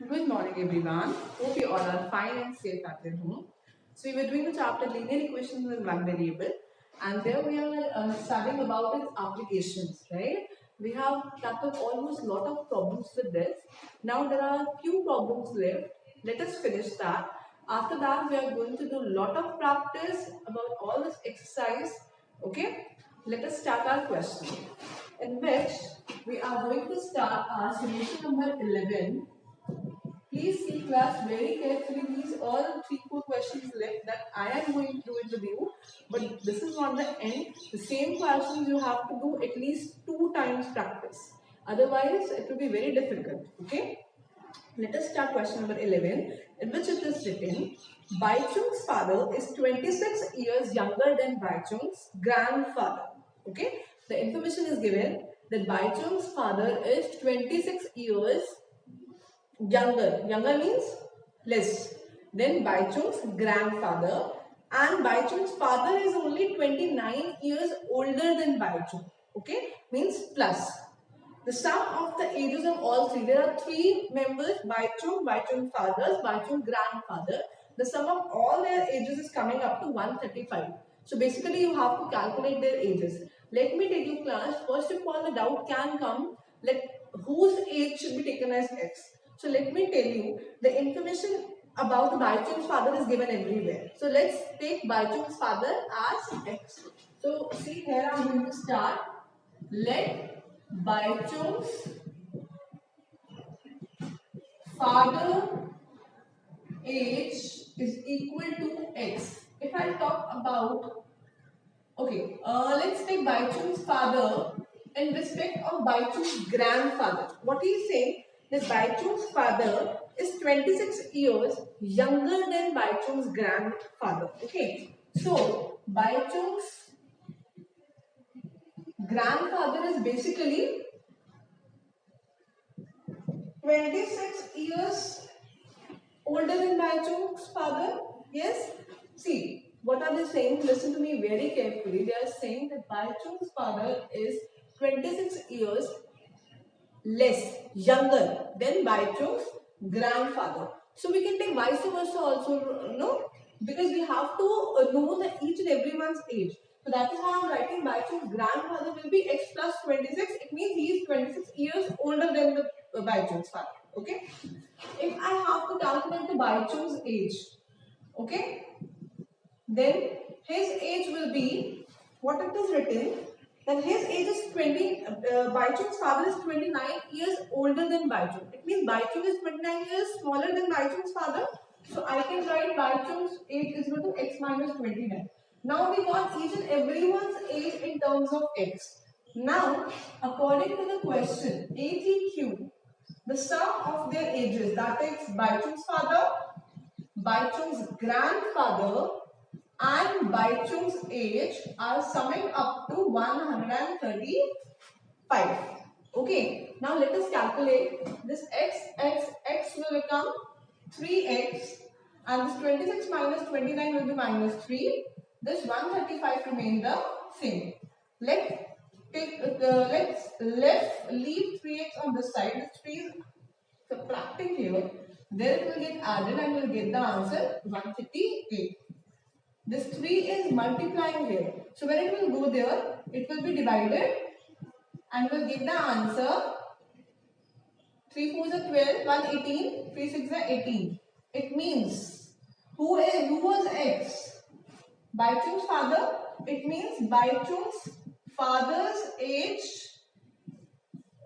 Good morning, everyone. Hope you all are fine and safe at your home. So, we were doing the chapter linear equations with one variable, and there we are studying about its applications, right? We have tackled almost a lot of problems with this. Now, there are few problems left. Let us finish that. After that, we are going to do a lot of practice about all this exercise. Okay? Let us start our question, in which we are going to start our solution number 11. Please see class very carefully. These all 3-4 questions left that I am going to do it with you. But this is not the end. The same questions you have to do at least 2 times practice. Otherwise, it will be very difficult. Okay? Let us start question number 11, in which it is written, Baichung's father is 26 years younger than Baichung's grandfather. Okay? The information is given that Baichung's father is 26 years younger means less, then Baichung's grandfather, and Baichung's father is only 29 years older than Baichung. Okay, means plus the sum of the ages of all three. There are three members: Baichung fathers, Baichung grandfather. The sum of all their ages is coming up to 135. So basically you have to calculate their ages. Let me tell you class, first of all the doubt can come, let whose age should be taken as x. So let me tell you, the information about Baichung's father is given everywhere. So let's take Baichung's father as x. So see here I am going to start. Let Baichung's father age is equal to x. If I talk about, okay, let's take Baichung's father in respect of Baichung's grandfather. What he is saying is Baichung's father is 26 years younger than Baichung's grandfather. Okay, so Baichung's grandfather is basically 26 years older than Baichung's father. Yes. See, what are they saying? Listen to me very carefully. They are saying that Baichung's father is 26 years less, younger than Baichung's grandfather. So we can take vice versa also, no? Because we have to know the each and everyone's age. So that is how I am writing Baichung's grandfather will be x plus 26. It means he is 26 years older than the Baichung's father. Okay? If I have to calculate the Baichung's age, okay, then his age will be, what it is written, that his age is 20, Baichung's father is 29 years older than Baichung. It means Baichung is 29 years smaller than Baichung's father. So I can write Baichung's age is equal to x minus 29. Now we got each and everyone's age in terms of x. Now, according to the question, ATQ, the sum of their ages, that is Baichung's father, Baichung's grandfather, and Baichung's age are summing up to 135. Okay, now let us calculate this x will become 3x, and this 26 minus 29 will be minus 3. This 135 remain the same. Let's leave 3x on this side. This 3 is subtracting here. Then it will get added and we'll get the answer 138. This 3 is multiplying here. So when it will go there, it will be divided and we'll get the answer 3 4s are 12, 1 18, 3 6 are 18. It means who was x? Baichung's father. It means Baichung's father's age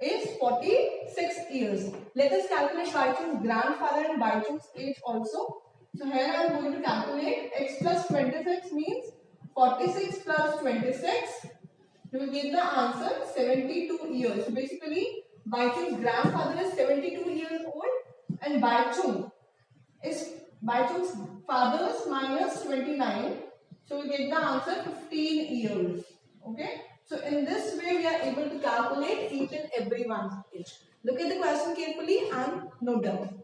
is 46 years. Let us calculate Baichung's grandfather and Baichung's age also. So here I am going to calculate x plus 26 means 46 plus 26. You will get the answer 72 years. So basically Baichung's grandfather is 72 years old and Baichung's father's minus 29. So we get the answer 15 years. Okay. So in this way we are able to calculate each and everyone's age. Look at the question carefully and note down.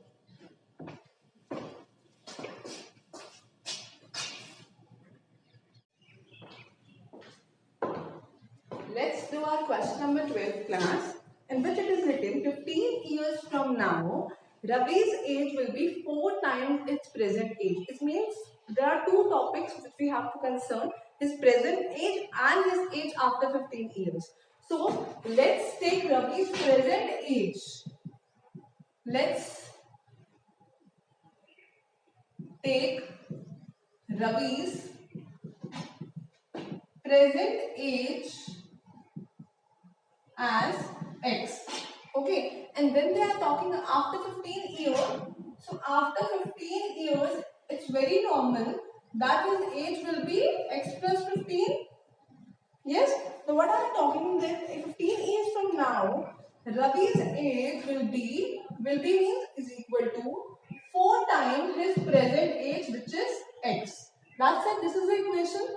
Let's do our question number 12 class, in which it is written 15 years from now, Ravi's age will be 4 times its present age. It means there are two topics which we have to concern: his present age and his age after 15 years. So let's take Ravi's present age. Let's take Ravi's present age as X. Okay, and then they are talking after 15 years. So after 15 years, it's very normal that his age will be X plus 15. Yes, so what I am talking that 15 years from now, Ravi's age will be means is equal to 4 times his present age, which is X. That's it. This is the equation.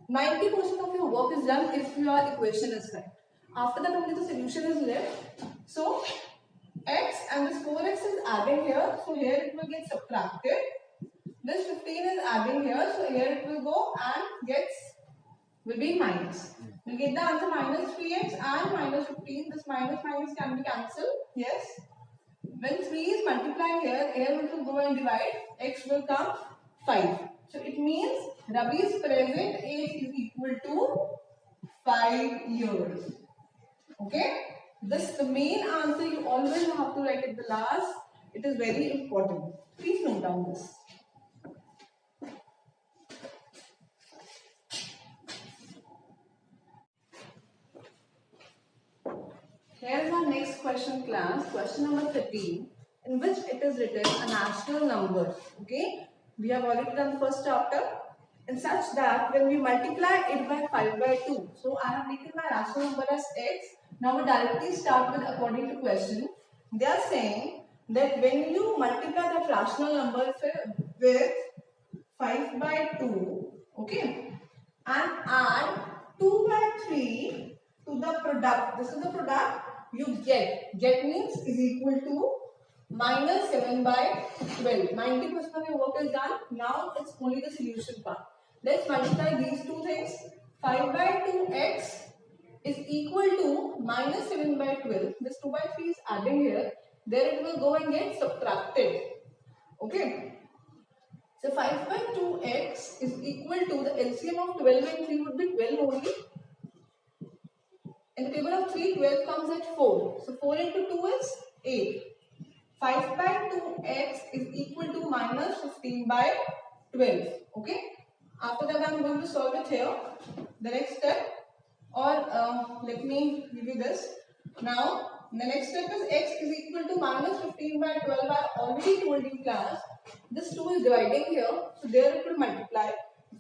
90% of your work is done if your equation is correct. After that only the solution is left. So X and this 4x is adding here. So here it will get subtracted. This 15 is adding here. So here it will go and will be minus. We'll get the answer minus 3x and minus 15. This minus can be cancelled. Yes. When 3 is multiplying here it will go and divide. X will come 5. So it means Ravi's present age is equal to 5 years. Okay. The main answer you always have to write at the last. It is very important. Please note down this. Here is our next question, class. Question number 13, in which it is written a national number. Okay, we have already done the first chapter, and such that when we multiply it by 5 by 2. So I have taken my rational number as x. Now we directly start with according to question. They are saying that when you multiply that rational number with 5 by 2, okay, and add 2 by 3 to the product. This is the product you get. Get means is equal to minus 7 by 12. 90% of your work is done. Now it's only the solution part. Let's multiply these two things. 5 by 2x is equal to minus 7 by 12. This 2 by 3 is adding here. There it will go and get subtracted. Okay. So 5 by 2x is equal to the LCM of 12 and 3 would be 12 only. In the table of 3, 12 comes at 4. So 4 into 2 is 8. 5 by 2x is equal to minus 15 by 12. Okay. After that I am going to solve it here. The next step, or let me give you this. Now the next step is x is equal to minus 15 by 12. I already told you, class, this 2 is dividing here, so there it will multiply.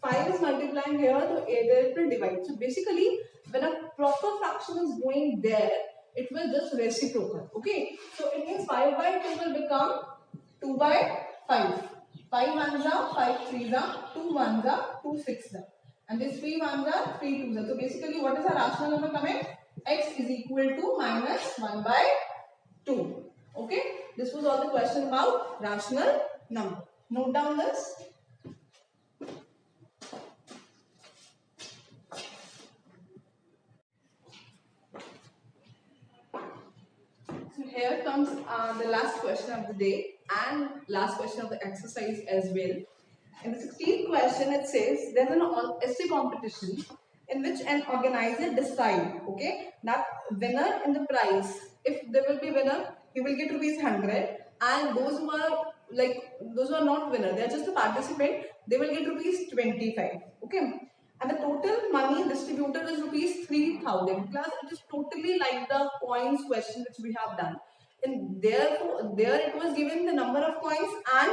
5 is multiplying here, so there it will divide. So basically when a proper fraction is going there, it will just reciprocal. Okay, so it means 5 by 2 will become 2 by 5. 5 ones are 5 threes are 2 ones are 2 sixes are, and this 3 ones are 3 twos are. So basically what is our rational number coming? X is equal to minus 1 by 2. Okay, this was all the question about rational number. Note down this. So here comes the last question of the day and last question of the exercise as well. In the 16th question, it says there's an essay competition in which an organizer decide, okay, that winner in the prize, if there will be winner, he will get rupees 100, and those who are not winner, they are just a participant, they will get rupees 25. Okay, and the total money distributed is rupees 3,000. Class, it is totally like the coins question which we have done. And therefore, there it was given the number of coins and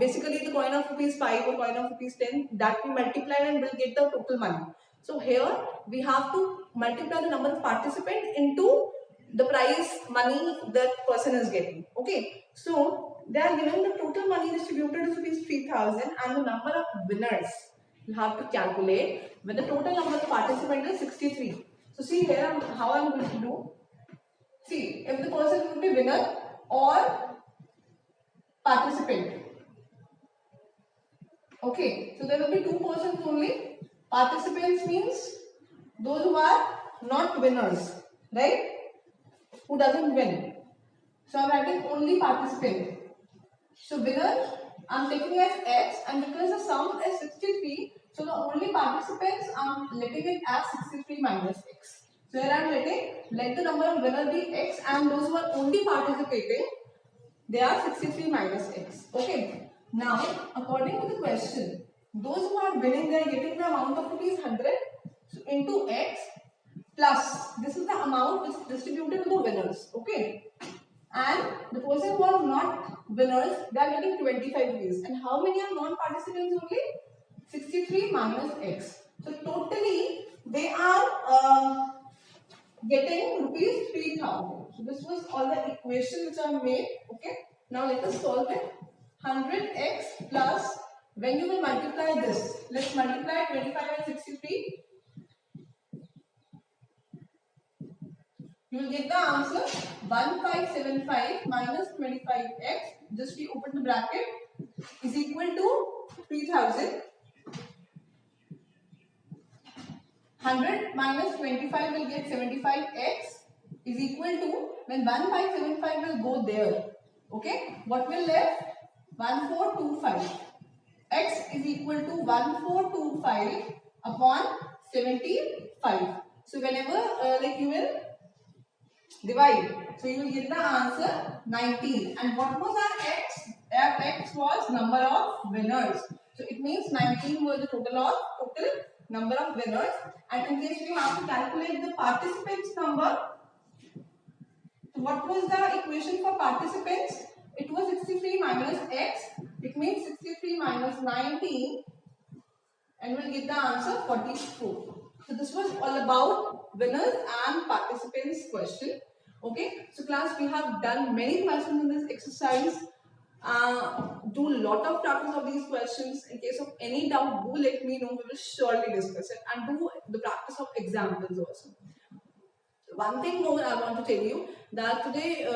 basically the coin of rupees 5 or coin of rupees 10 that we multiply and will get the total money. So here we have to multiply the number of participants into the prize money that person is getting. Okay, so they are given the total money distributed is rupees 3,000 and the number of winners you have to calculate when the total number of participants is 63. So see here how I am going to do. See, if the person will be winner or participant. Okay, so there will be 2 persons only. Participants means those who are not winners, right? Who doesn't win. So I'm writing only participant. So winner I'm taking as X, and because the sum is 63, so the only participants I'm letting it as 63 minus X. So here I'm let the number of winner be X, and those who are only participating, they are 63 minus X. Okay. Now, according to the question, those who are winning, they are getting the amount of rupees 100 so into X plus, this is the amount which is distributed to the winners. Okay. And the person who are not winners, they are getting 25 rupees. And how many are non-participants only? 63 minus X. So totally they are getting rupees 3000. So this was all the equation which are made. Okay. Now let us solve it. 100x plus, when you will multiply this, let's multiply 25 and 63. You will get the answer 1575 minus 25x, just we open the bracket, is equal to 3000. 100 minus 25 will get 75x is equal to, when 1575 will go there, okay, what will left? 1425. X is equal to 1425 upon 75. So whenever you will divide, so you will get the answer 19. And what was our X? Our X was number of winners. So it means 19 was the total number of winners. And in case you have to calculate the participants number, so what was the equation for participants? It was 63 minus X. It means 63 minus 19, and we'll get the answer 44. So this was all about winners and participants question. Okay, so class, we have done many questions in this exercise. Do a lot of practice of these questions. In case of any doubt, do let me know. We will surely discuss it, and do the practice of examples also. One thing more I want to tell you, that today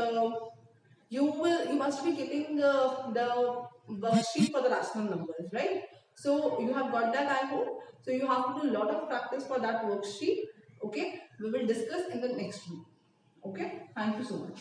you must be getting the worksheet for the rational numbers, right? So you have got that, I hope. So you have to do a lot of practice for that worksheet. Okay, we will discuss in the next week. Okay, thank you so much.